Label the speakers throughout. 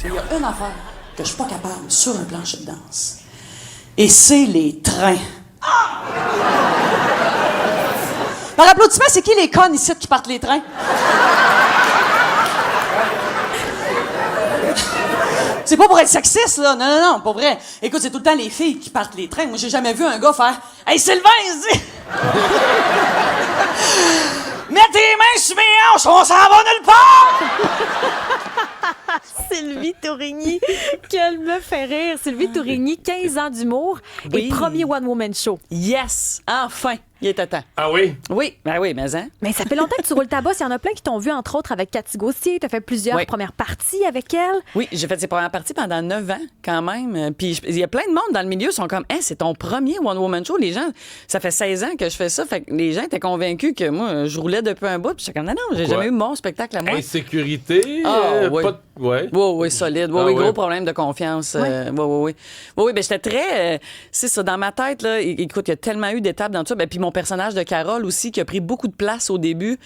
Speaker 1: Il y a une affaire que je suis pas capable sur un plancher de danse. Et c'est les trains. Par applaudissement, c'est qui les connes ici qui partent les trains? C'est pas pour être sexiste, là. Non, pas vrai. Écoute, c'est tout le temps les filles qui partent les trains. Moi, j'ai jamais vu un gars faire « Hey, Sylvain, ici! Mets tes mains sur mes hanches, on s'en va nulle part! »
Speaker 2: Sylvie Tourigny, qu'elle me fait rire. Sylvie Tourigny, 15 ans d'humour et premier one-woman show.
Speaker 1: Yes! Enfin! Il est à temps.
Speaker 3: Ah oui?
Speaker 1: Oui, ben oui, mais hein?
Speaker 2: Mais ça fait longtemps que tu roules ta bosse. Il y en a plein qui t'ont vu, entre autres, avec Cathy Gauthier. Tu as fait plusieurs premières parties avec elle.
Speaker 1: Oui, j'ai fait ses premières parties pendant 9 ans, quand même. Puis il y a plein de monde dans le milieu qui sont comme, c'est ton premier one-woman show. Les gens, ça fait 16 ans que je fais ça. Fait que les gens étaient convaincus que moi, je roulais depuis un bout. Puis j'étais comme, non, j'ai jamais eu mon spectacle à moi.
Speaker 3: Insécurité?
Speaker 1: Oui. Oui, solide. Oui, gros problème de confiance. Oui, ben j'étais très... c'est ça, dans ma tête, là, écoute, il y a tellement eu d'étapes dans tout ça. Ben, puis mon personnage de Carole aussi, qui a pris beaucoup de place au début,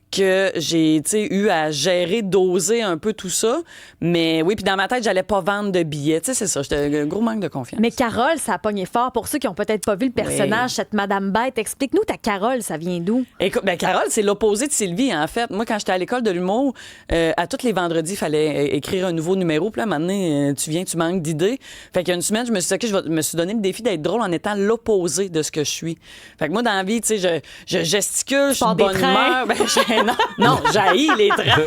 Speaker 1: que j'ai eu à gérer, doser un peu tout ça. Mais oui, puis dans ma tête, j'allais pas vendre de billets. Tu sais, c'est ça, j'étais un gros manque de confiance.
Speaker 2: Mais Carole, ça a pogné fort. Pour ceux qui ont peut-être pas vu le personnage, cette Madame Bête, explique-nous ta Carole, ça vient d'où?
Speaker 1: Écoute, ben Carole, c'est l'opposé de Sylvie, en fait. Moi, quand j'étais à l'école de l'humour, à tous les vendredis, il fallait écrire un nouveau numéro. Puis là, à un moment donné, tu viens, tu manques d'idées. Fait qu'il y a une semaine, je me suis dit, OK, je me suis donné le défi d'être drôle en étant l'opposé de ce que je suis. Fait que moi, dans la vie, tu sais, je gesticule, je suis de bonne humeur. Non, j'haïs les trains.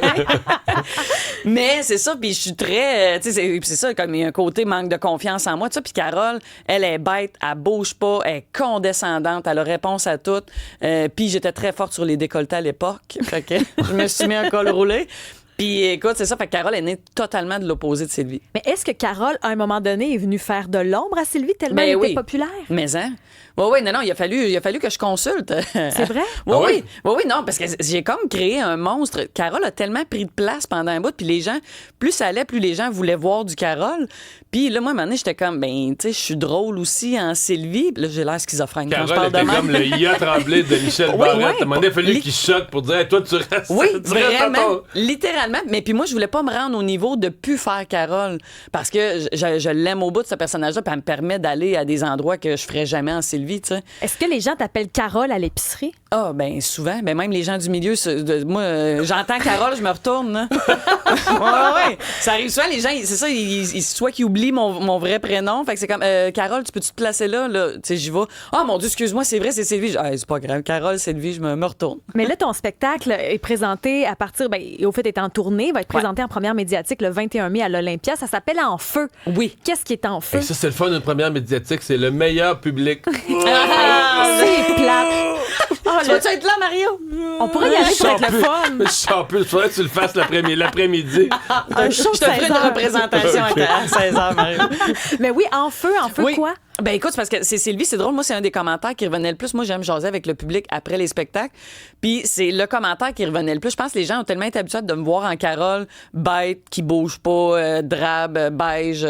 Speaker 1: Mais c'est ça, puis je suis très... tu sais, c'est ça, comme il y a un côté manque de confiance en moi. Puis Carole, elle est bête, elle bouge pas, elle est condescendante, elle a réponse à tout. Puis j'étais très forte sur les décolletés à l'époque. Fait que je me suis mis un col roulé. Puis écoute, c'est ça, fait que Carole est née totalement de l'opposé de Sylvie.
Speaker 2: Mais est-ce que Carole, à un moment donné, est venue faire de l'ombre à Sylvie tellement elle était populaire?
Speaker 1: Mais hein? Oui, non, il a fallu que je consulte.
Speaker 2: C'est vrai?
Speaker 1: Oui, non, parce que j'ai comme créé un monstre. Carole a tellement pris de place pendant un bout, puis les gens, plus ça allait, plus les gens voulaient voir du Carole. Puis là, moi, à un moment donné, j'étais comme, ben, tu sais, je suis drôle aussi en Sylvie. Puis là, j'ai l'air schizophrène quand je parle de même.
Speaker 3: Carole était comme le IA Tremblay de Michel Barrette. À un moment donné, il a fallu qu'il choque pour dire, hey, toi, tu restes.
Speaker 1: Oui,
Speaker 3: tu restes
Speaker 1: vraiment, littéralement. Mais puis moi, je voulais pas me rendre au niveau de plus faire Carole, parce que je l'aime au bout de ce personnage-là, puis elle me permet d'aller à des endroits que je ferais jamais en Sylvie, tu sais.
Speaker 2: Est-ce que les gens t'appellent Carole à l'épicerie?
Speaker 1: Ah, ben souvent. Ben même les gens du milieu, moi, j'entends Carole, je me retourne, là. Ouais. Ça arrive souvent, les gens, c'est ça, soit qu'ils oublient mon vrai prénom, fait que c'est comme, Carole, tu peux-tu te placer là? Tu sais, j'y vais. Ah, mon Dieu, excuse-moi, c'est vrai, c'est Sylvie. C'est pas grave. Carole, Sylvie, je me retourne.
Speaker 2: Mais là, ton spectacle est présenté à partir, au fait, est en tournée, va être présenté en première médiatique le 21 mai à l'Olympia. Ça s'appelle En feu.
Speaker 1: Oui.
Speaker 2: Qu'est-ce qui est en feu?
Speaker 3: Et ça, c'est le fun d'une première médiatique. C'est le meilleur public.
Speaker 2: C'est plate.
Speaker 1: Tu vas-tu être là, Mario?
Speaker 2: On pourrait y aller pour être le fun.
Speaker 3: Je sens plus. Faudrait que tu le fasses l'après-midi.
Speaker 2: Un show de
Speaker 1: Je te ferai
Speaker 2: 16
Speaker 1: une
Speaker 2: heures.
Speaker 1: représentation à 16h, Mario.
Speaker 2: Mais oui, en feu
Speaker 1: Oui.
Speaker 2: quoi?
Speaker 1: Ben écoute, c'est parce que c'est Sylvie, c'est drôle. Moi, c'est un des commentaires qui revenait le plus. Moi, j'aime jaser avec le public après les spectacles. Puis c'est le commentaire qui revenait le plus. Je pense que les gens ont tellement été habitués de me voir en Carole, bête, qui bouge pas, drabe, beige.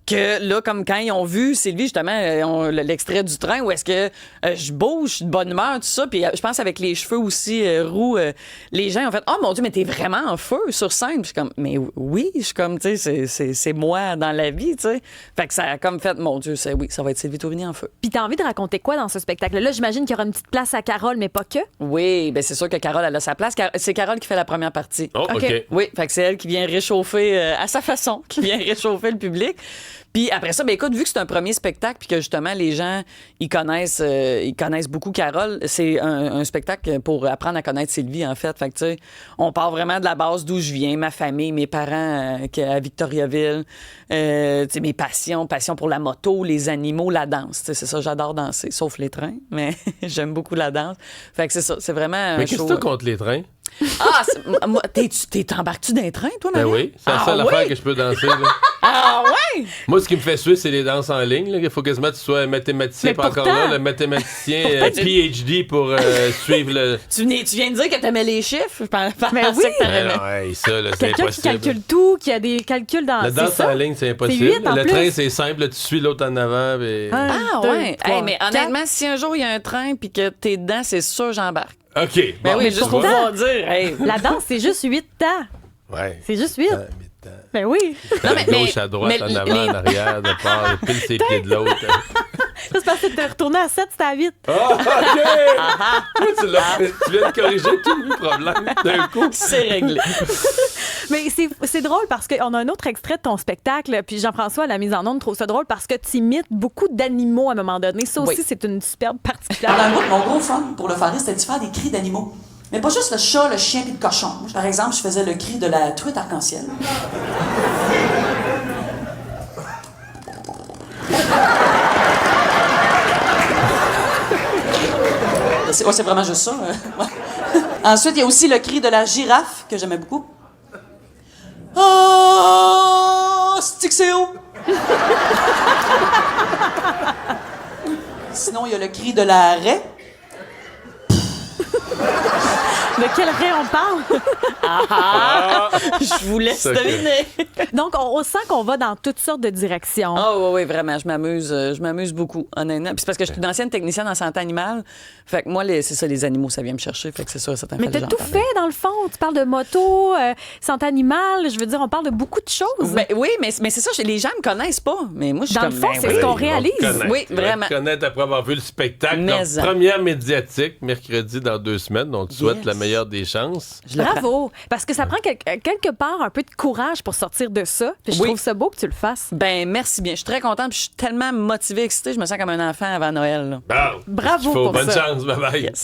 Speaker 1: Que là, comme quand ils ont vu Sylvie, justement, l'extrait du train où est-ce que je bouge, je suis de bonne humeur, tout ça. Puis je pense avec les cheveux aussi roux, les gens ont fait « Oh mon Dieu, mais t'es vraiment en feu sur scène! » Puis je suis comme « Mais oui, je suis comme, tu sais, c'est moi dans la vie, tu sais. » Fait que ça a comme fait « Mon Dieu, oui, ça va être Sylvie Tourigny en feu. »
Speaker 2: Puis t'as envie de raconter quoi dans ce spectacle-là? J'imagine qu'il y aura une petite place à Carole, mais pas que.
Speaker 1: Oui, ben c'est sûr que Carole, elle a sa place. C'est Carole qui fait la première partie.
Speaker 3: Oh, OK.
Speaker 1: Oui, fait que c'est elle qui vient réchauffer à sa façon, qui vient réchauffer le public. Puis après ça, ben écoute, vu que c'est un premier spectacle puis que justement les gens ils connaissent beaucoup Carole, c'est un spectacle pour apprendre à connaître Sylvie en fait. Fait que tu sais, on part vraiment de la base d'où je viens, ma famille, mes parents à Victoriaville, tu sais mes passions pour la moto, les animaux, la danse. Tu sais, c'est ça, j'adore danser, sauf les trains, mais j'aime beaucoup la danse. Fait que c'est ça, c'est vraiment un
Speaker 3: Mais qu'est-ce
Speaker 1: show.
Speaker 3: que t'as contre les trains?
Speaker 1: T'embarques-tu d'un train, toi,
Speaker 3: Ben
Speaker 1: Marie?
Speaker 3: oui, c'est la seule affaire que je peux danser. Là.
Speaker 1: Ah ouais?
Speaker 3: Moi, ce qui me fait suer, c'est les danses en ligne. Là. Il faut quasiment que tu sois un mathématicien.
Speaker 2: Mais
Speaker 3: Pas encore
Speaker 2: pourtant-
Speaker 3: là, le mathématicien PhD pour suivre le...
Speaker 1: Tu viens de dire que t'aimais les chiffres? Je pensais
Speaker 2: Mais
Speaker 1: que
Speaker 2: oui.
Speaker 1: t'aimais.
Speaker 3: Ben non, hey, ça, là, c'est
Speaker 2: Quelqu'un qui
Speaker 3: impossible.
Speaker 2: calcule tout, qui a des calculs dans...
Speaker 3: La
Speaker 2: c'est
Speaker 3: danse
Speaker 2: ça?
Speaker 3: en ligne, c'est
Speaker 2: C'est
Speaker 3: impossible.
Speaker 2: 8 en
Speaker 3: Le
Speaker 2: plus.
Speaker 3: train, c'est simple. Là, tu suis l'autre en avant. Puis...
Speaker 1: Ah
Speaker 2: deux,
Speaker 1: ouais.
Speaker 2: trois,
Speaker 1: Hey, mais
Speaker 2: quatre.
Speaker 1: honnêtement, si un jour il y a un train puis que t'es dedans, c'est sûr j'embarque.
Speaker 3: OK.
Speaker 1: Ben
Speaker 3: bon,
Speaker 1: oui,
Speaker 3: tu
Speaker 1: juste pour
Speaker 3: vois.
Speaker 1: pouvoir dire. Hey.
Speaker 2: La danse, c'est juste 8 ans.
Speaker 3: Ouais.
Speaker 2: C'est juste 8. Ben oui.
Speaker 3: À gauche, à droite, en avant, en arrière, de part, pile ses pieds de l'autre.
Speaker 2: C'est parce que t'es retourné à 7, c'était à 8.
Speaker 3: Ah, OK! Tu viens de corriger tous mes problèmes d'un coup.
Speaker 1: C'est réglé.
Speaker 2: Mais c'est drôle parce qu'on a un autre extrait de ton spectacle, puis Jean-François, à la mise en onde, trouve ça drôle parce que tu imites beaucoup d'animaux à un moment donné. Ça aussi, c'est une superbe particularité.
Speaker 4: Pendant un bout, mon gros fun pour le faire, c'était de faire des cris d'animaux. Mais pas juste le chat, le chien et le cochon. Par exemple, je faisais le cri de la truite arc-en-ciel. C'est vraiment juste ça. Ouais. Ensuite, il y a aussi le cri de la girafe, que j'aimais beaucoup. Oh, c'est que c'est haut! Sinon, il y a le cri de la raie.
Speaker 2: De quel raie on parle?
Speaker 1: Je vous laisse deviner.
Speaker 2: Donc, on sent qu'on va dans toutes sortes de directions.
Speaker 1: Ah oui, vraiment, je m'amuse beaucoup, honnêtement. Puis c'est parce que je suis une ancienne technicienne en santé animale. Fait que moi, c'est ça, les animaux, ça vient me chercher. Fait que c'est ça, certains
Speaker 2: Mais t'as tout fait, dans le fond. Tu parles de moto, santé animale. Je veux dire, on parle de beaucoup de choses.
Speaker 1: Ben, oui, mais c'est ça, les gens me connaissent pas. Mais moi, je suis
Speaker 2: dans
Speaker 1: comme...
Speaker 2: le fond, c'est ce qu'on réalise.
Speaker 1: Oui, vraiment.
Speaker 3: Tu connaître après avoir vu le spectacle.
Speaker 1: Mais
Speaker 3: Donc, première médiatique, mercredi dans 2 semaines. Donc, tu souhaites la meilleure des chances.
Speaker 2: Bravo! Parce que ça prend quelque part un peu de courage pour sortir de ça. Puis je trouve ça beau que tu le fasses.
Speaker 1: Ben, merci bien. Je suis très contente. Puis je suis tellement motivée, excitée. Je me sens comme un enfant avant Noël. Là.
Speaker 2: Bravo pour
Speaker 3: bonne
Speaker 2: ça.
Speaker 3: chance. Bye-bye.
Speaker 1: Yes.